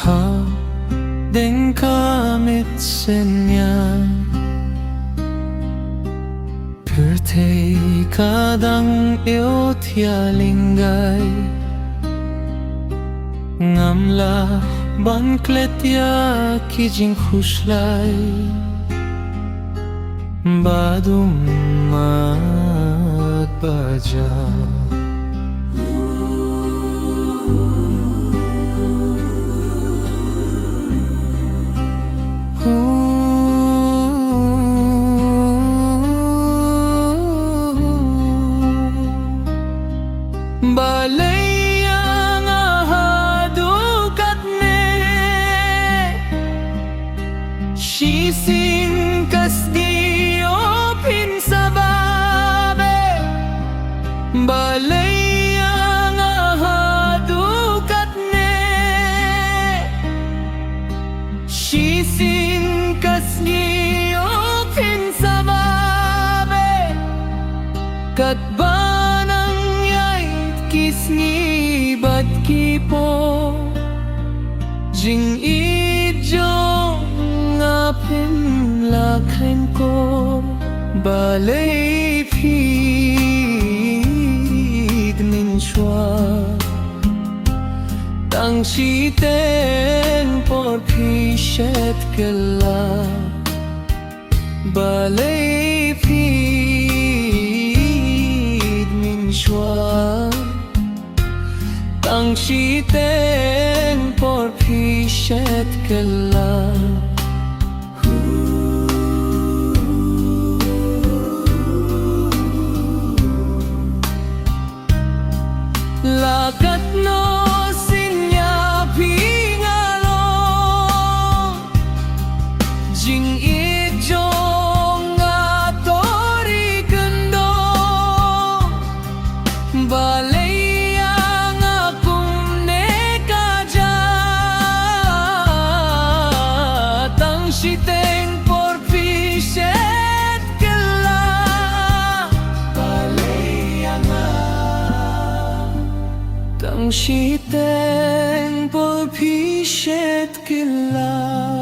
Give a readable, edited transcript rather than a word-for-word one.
ha den kamit senya Pürtey kadang yêu thia lingay Ngamla ban kletia kijing khuslay Badum magbaja Balaya nga hadukat ne Shising kasdi o pinsababe Balaya nga hadukat ne Shising kasdi o pinsababe Katba Kisni bat kipo Jing ijong ngapin lakhain ko Balay pid min shwa Tang si ten por pishet kala Balay pid min shwa Ang siten por pishet kala Lakat no sinya pingalo Jing ijong atori kendo Balay Siteng por pishet kala Balaya nga Tang siteng por pishet kala